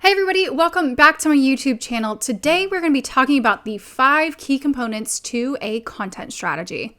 Hey everybody, welcome back to my YouTube channel. Today we're going to be talking about the 5 key components to a content strategy.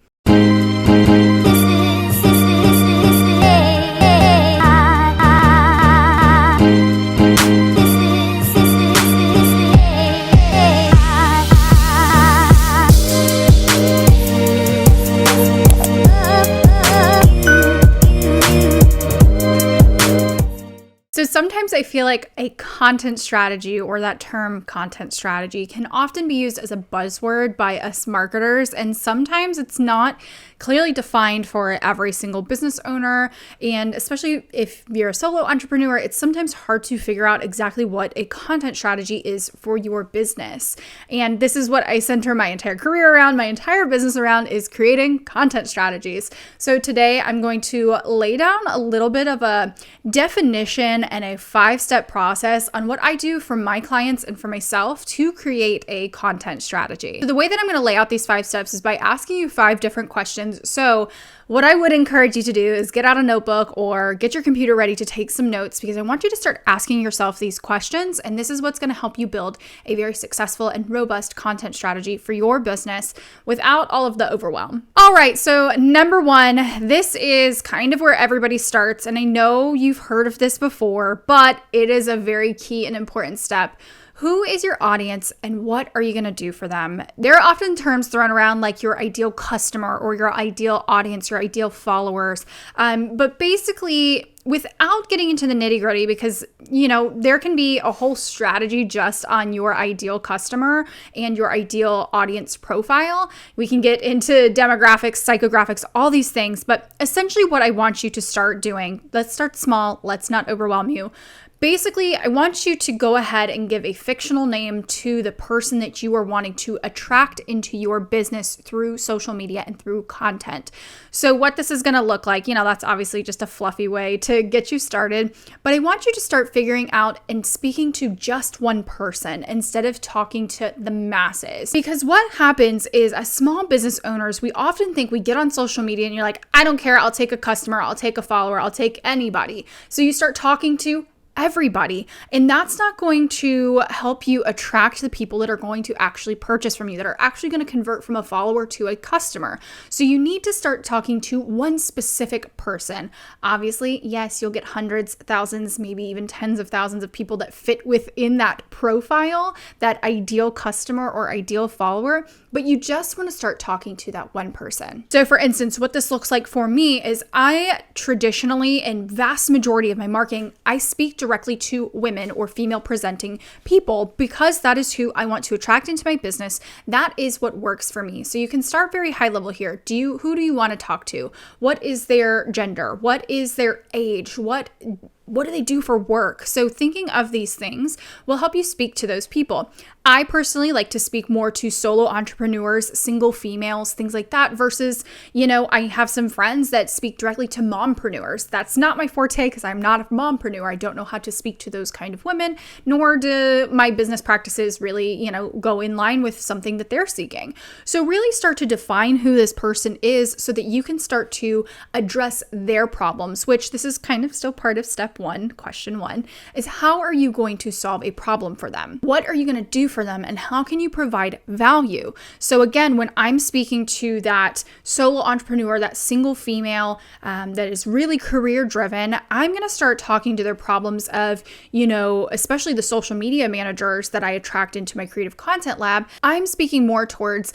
So sometimes I feel like a content strategy, or that term content strategy, can often be used as a buzzword by us marketers, and sometimes it's not clearly defined for every single business owner. And especially if you're a solo entrepreneur, it's sometimes hard to figure out exactly what a content strategy is for your business. And this is what I center my entire career around, my entire business around, is creating content strategies. So today I'm going to lay down a little bit of a definition and a 5-step process on what I do for my clients and for myself to create a content strategy. So the way that I'm going to lay out these 5 steps is by asking you 5 different questions. So what I would encourage you to do is get out a notebook or get your computer ready to take some notes, because I want you to start asking yourself these questions, and this is what's going to help you build a very successful and robust content strategy for your business without all of the overwhelm. All right, so number 1, this is kind of where everybody starts, and I know you've heard of this before, but it is a very key and important step. Who is your audience and what are you going to do for them? There are often terms thrown around like your ideal customer or your ideal audience, your ideal followers. But basically, without getting into the nitty-gritty, because, there can be a whole strategy just on your ideal customer and your ideal audience profile. We can get into demographics, psychographics, all these things. But essentially what I want you to start doing, let's start small, let's not overwhelm you. Basically, I want you to go ahead and give a fictional name to the person that you are wanting to attract into your business through social media and through content. So what this is going to look like, that's obviously just a fluffy way to get you started, but I want you to start figuring out and speaking to just one person instead of talking to the masses. Because what happens is, as small business owners, we often think we get on social media and you're like, I don't care, I'll take a customer, I'll take a follower, I'll take anybody. So you start talking to everybody. And that's not going to help you attract the people that are going to actually purchase from you, that are actually going to convert from a follower to a customer. So you need to start talking to one specific person. Obviously, yes, you'll get hundreds, thousands, maybe even tens of thousands of people that fit within that profile, that ideal customer or ideal follower, but you just want to start talking to that one person. So for instance, what this looks like for me is I traditionally, in vast majority of my marketing, I speak directly to women or female presenting people, because that is who I want to attract into my business. That is what works for me. So you can start very high level here. Who do you want to talk to? What is their gender? What is their age? What do they do for work? So thinking of these things will help you speak to those people. I personally like to speak more to solo entrepreneurs, single females, things like that, versus, I have some friends that speak directly to mompreneurs. That's not my forte because I'm not a mompreneur. I don't know how to speak to those kind of women, nor do my business practices really, go in line with something that they're seeking. So really start to define who this person is so that you can start to address their problems, which this is kind of still part of step 1, question 1, is how are you going to solve a problem for them? What are you going to do for them, and how can you provide value? So again, when I'm speaking to that solo entrepreneur, that single female that is really career driven, I'm going to start talking to their problems of, especially the social media managers that I attract into my creative content lab. I'm speaking more towards,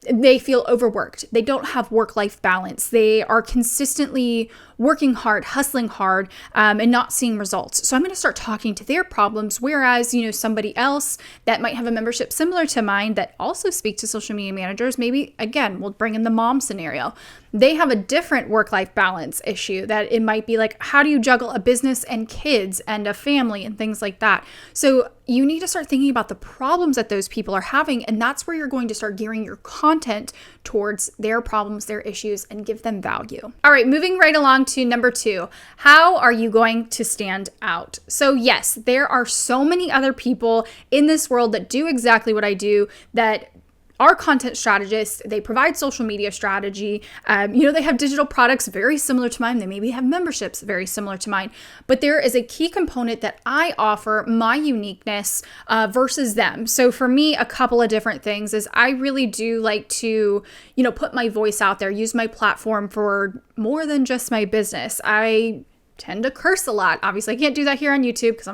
they feel overworked. They don't have work-life balance. They are consistently working hard, hustling hard, and not seeing results. So I'm going to start talking to their problems. Whereas, somebody else that might have a membership similar to mine that also speak to social media managers, maybe again, we'll bring in the mom scenario. They have a different work-life balance issue that it might be like, how do you juggle a business and kids and a family and things like that? So you need to start thinking about the problems that those people are having, and that's where you're going to start gearing your content towards their problems, their issues, and give them value. All right, moving right along to number 2, how are you going to stand out? So yes, there are so many other people in this world that do exactly what I do, that are content strategists. They provide social media strategy. They have digital products very similar to mine. They maybe have memberships very similar to mine. But there is a key component that I offer, my uniqueness versus them. So for me, a couple of different things is I really do like to, put my voice out there, use my platform for more than just my business. I tend to curse a lot. Obviously, I can't do that here on YouTube because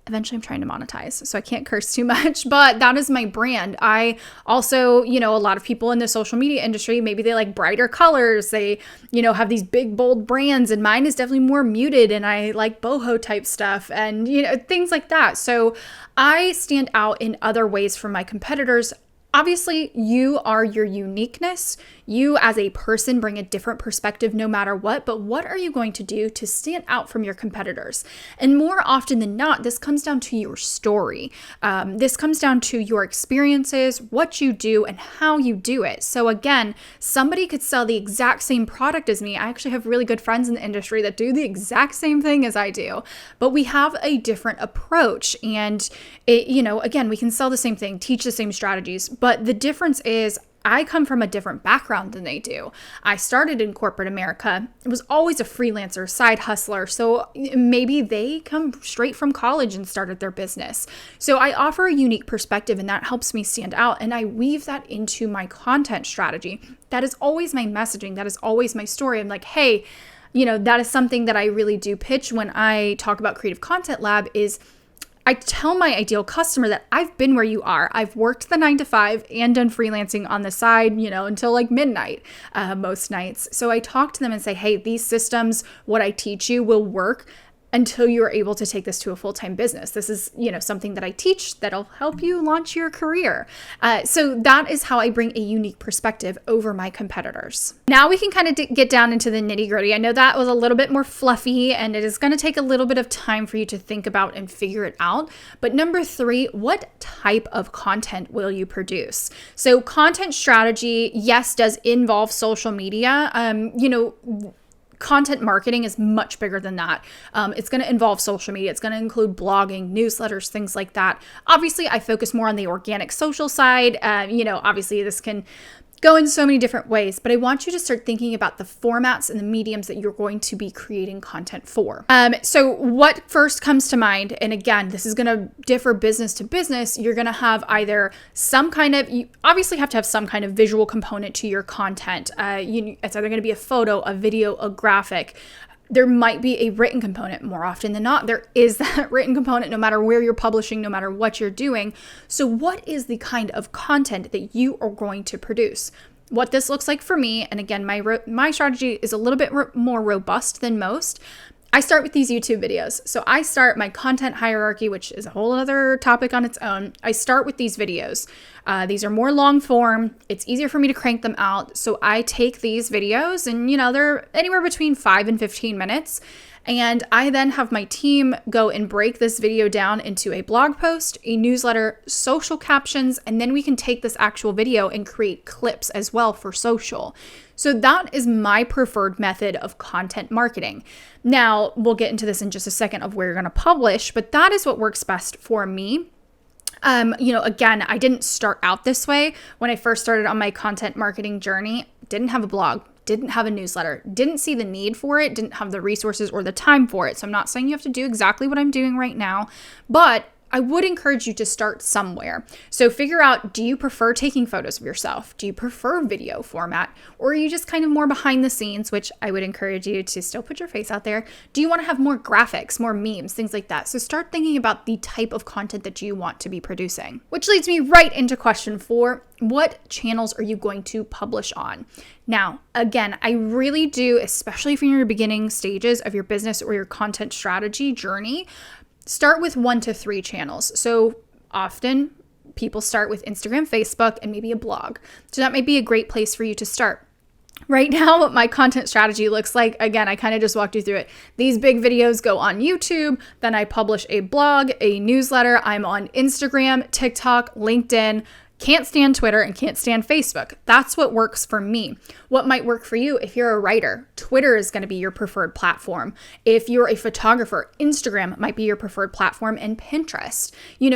eventually I'm trying to monetize, so I can't curse too much, but that is my brand. I also, a lot of people in the social media industry, maybe they like brighter colors. They, have these big, bold brands, and mine is definitely more muted, and I like boho type stuff and, things like that. So I stand out in other ways from my competitors. Obviously, you are your uniqueness. You as a person bring a different perspective no matter what, but what are you going to do to stand out from your competitors? And more often than not, this comes down to your story. This comes down to your experiences, what you do, and how you do it. So again, somebody could sell the exact same product as me. I actually have really good friends in the industry that do the exact same thing as I do, but we have a different approach. And again, we can sell the same thing, teach the same strategies, but the difference is I come from a different background than they do. I started in corporate America. I was always a freelancer, side hustler. So maybe they come straight from college and started their business. So I offer a unique perspective, and that helps me stand out. And I weave that into my content strategy. That is always my messaging. That is always my story. I'm like, hey, that is something that I really do pitch when I talk about Creative Content Lab is I tell my ideal customer that I've been where you are. I've worked the 9 to 5 and done freelancing on the side, until like midnight, most nights. So I talk to them and say, hey, these systems, what I teach you will work until you're able to take this to a full-time business. This is, something that I teach that'll help you launch your career. So that is how I bring a unique perspective over my competitors. Now we can kind of get down into the nitty-gritty. I know that was a little bit more fluffy, and it is going to take a little bit of time for you to think about and figure it out. But number 3, what type of content will you produce? So content strategy, yes, does involve social media. Content marketing is much bigger than that. It's going to involve social media. It's going to include blogging, newsletters, things like that. Obviously, I focus more on the organic social side. Obviously this can go in so many different ways, but I want you to start thinking about the formats and the mediums that you're going to be creating content for. So what first comes to mind, and again, this is going to differ business to business, you're going to have either you obviously have to have some kind of visual component to your content. It's either going to be a photo, a video, a graphic. There might be a written component. More often than not, there is that written component no matter where you're publishing, no matter what you're doing. So what is the kind of content that you are going to produce? What this looks like for me, and again, my strategy is a little bit more robust than most. I start with these YouTube videos. So I start my content hierarchy, which is a whole other topic on its own. I start with these videos. These are more long form. It's easier for me to crank them out. So I take these videos and, they're anywhere between 5 and 15 minutes. And I then have my team go and break this video down into a blog post, a newsletter, social captions, and then we can take this actual video and create clips as well for social. So that is my preferred method of content marketing. Now, we'll get into this in just a second of where you're going to publish, but that is what works best for me. Again, I didn't start out this way. When I first started on my content marketing journey, didn't have a blog, didn't have a newsletter, didn't see the need for it, didn't have the resources or the time for it. So I'm not saying you have to do exactly what I'm doing right now, but I would encourage you to start somewhere. So figure out, do you prefer taking photos of yourself? Do you prefer video format? Or are you just kind of more behind the scenes, which I would encourage you to still put your face out there? Do you want to have more graphics, more memes, things like that? So start thinking about the type of content that you want to be producing. Which leads me right into question 4. What channels are you going to publish on? Now, again, I really do, especially if you're in your beginning stages of your business or your content strategy journey, start with 1 to 3 channels. So often people start with Instagram, Facebook, and maybe a blog. So that might be a great place for you to start. Right now, what my content strategy looks like, again, I kind of just walked you through it. These big videos go on YouTube, then I publish a blog, a newsletter. I'm on Instagram, TikTok, LinkedIn, Can't stand Twitter and can't stand Facebook. That's what works for me. What might work for you if you're a writer? Twitter is going to be your preferred platform. If you're a photographer, Instagram might be your preferred platform, and Pinterest.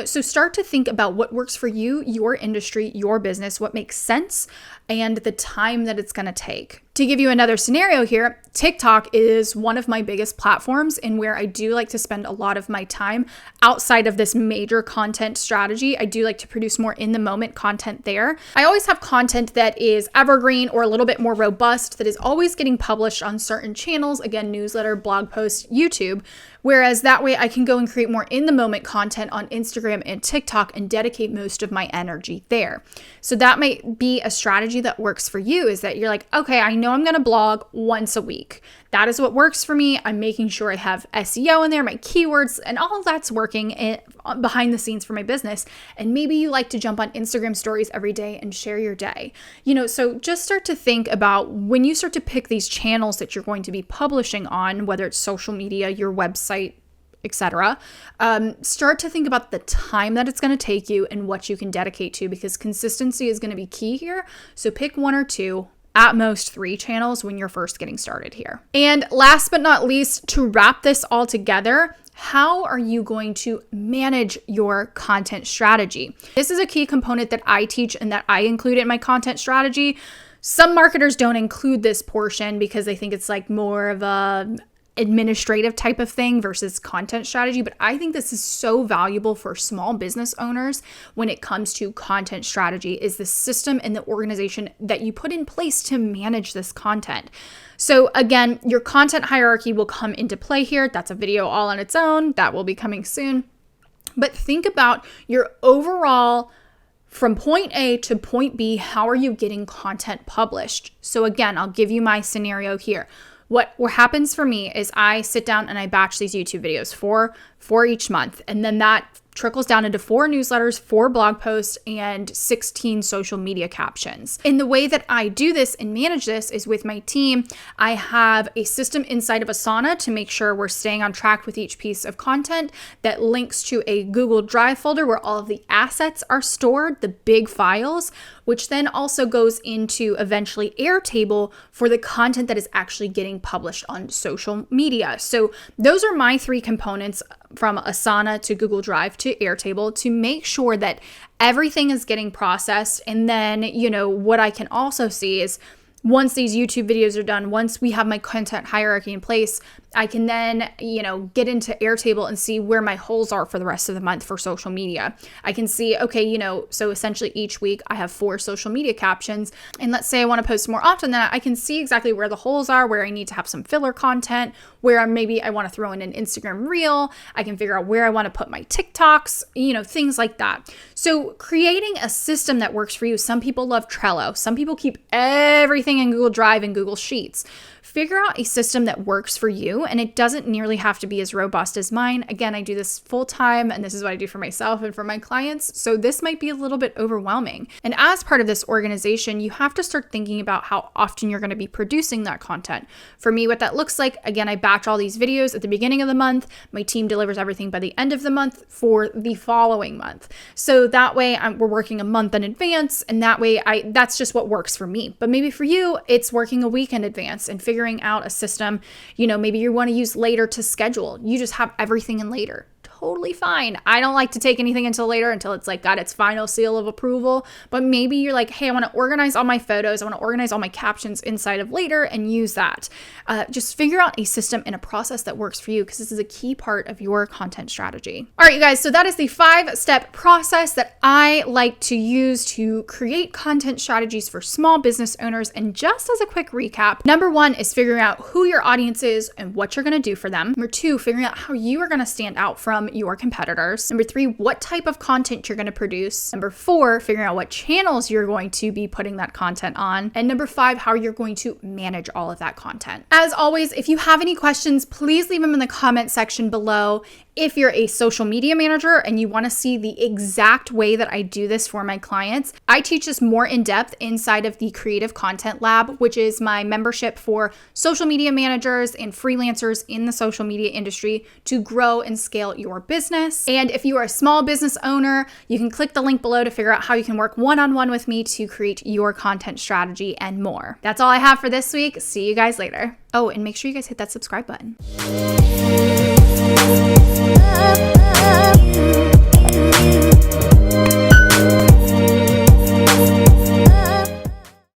So start to think about what works for you, your industry, your business, what makes sense, and the time that it's going to take. To give you another scenario here, TikTok is one of my biggest platforms and where I do like to spend a lot of my time outside of this major content strategy. I do like to produce more in the moment content there. I always have content that is evergreen or a little bit more robust that is always getting published on certain channels, again, newsletter, blog post, YouTube. Whereas that way I can go and create more in the moment content on Instagram and TikTok and dedicate most of my energy there. So that might be a strategy that works for you, is that you're like, okay, I know I'm going to blog once a week. That is what works for me. I'm making sure I have SEO in there, my keywords, and all of that's working behind the scenes for my business. And maybe you like to jump on Instagram stories every day and share your day. So just start to think about when you start to pick these channels that you're going to be publishing on, whether it's social media, your website, etc. Start to think about the time that it's going to take you and what you can dedicate to, because consistency is going to be key here. So pick 1 or 2, at most 3 channels when you're first getting started here. And last but not least, to wrap this all together, how are you going to manage your content strategy? This is a key component that I teach and that I include in my content strategy. Some marketers don't include this portion because they think it's like more of a administrative type of thing versus content strategy. But I think this is so valuable for small business owners when it comes to content strategy, is the system and the organization that you put in place to manage this content. So again, your content hierarchy will come into play here. That's a video all on its own. That will be coming soon. But think about your overall, from point A to point B, how are you getting content published? So again, I'll give you my scenario here. What happens for me is I sit down and I batch these YouTube videos for each month. And then that trickles down into 4 newsletters, 4 blog posts, and 16 social media captions. And the way that I do this and manage this is with my team. I have a system inside of Asana to make sure we're staying on track with each piece of content that links to a Google Drive folder where all of the assets are stored, the big files, which then also goes into eventually Airtable for the content that is actually getting published on social media. So those are my 3 components, from Asana to Google Drive to Airtable, to make sure that everything is getting processed. And then, what I can also see is once these YouTube videos are done, once we have my content hierarchy in place, I can then, get into Airtable and see where my holes are for the rest of the month for social media. I can see, okay, so essentially each week I have 4 social media captions. And let's say I want to post more often than that, I can see exactly where the holes are, where I need to have some filler content, where maybe I want to throw in an Instagram reel. I can figure out where I want to put my TikToks, things like that. So creating a system that works for you. Some people love Trello. Some people keep everything in Google Drive and Google Sheets. Figure out a system that works for you, and it doesn't nearly have to be as robust as mine. Again, I do this full time, and this is what I do for myself and for my clients, so this might be a little bit overwhelming. And as part of this organization, you have to start thinking about how often you're going to be producing that content. For me, what that looks like, again, I batch all these videos at the beginning of the month. My team delivers everything by the end of the month for the following month. So that way we're working a month in advance, and that way that's just what works for me. But maybe for you, it's working a week in advance and figuring out a system. Maybe you want to use later to schedule. You just have everything in later. Totally fine. I don't like to take anything until later, until it's like got its final seal of approval. But maybe you're like, hey, I want to organize all my photos. I want to organize all my captions inside of later and use that. Just figure out a system and a process that works for you, because this is a key part of your content strategy. All right, you guys. So that is the 5-step process that I like to use to create content strategies for small business owners. And just as a quick recap, number 1 is figuring out who your audience is and what you're going to do for them. Number 2, figuring out how you are going to stand out from your competitors. Number 3, what type of content you're going to produce. Number 4, figuring out what channels you're going to be putting that content on. And number 5, how you're going to manage all of that content. As always, if you have any questions, please leave them in the comment section below. If you're a social media manager and you want to see the exact way that I do this for my clients, I teach this more in depth inside of the Creative Content Lab, which is my membership for social media managers and freelancers in the social media industry to grow and scale your business. And if you are a small business owner, you can click the link below to figure out how you can work one-on-one with me to create your content strategy and more. That's all I have for this week. See you guys later. Oh, and make sure you guys hit that subscribe button.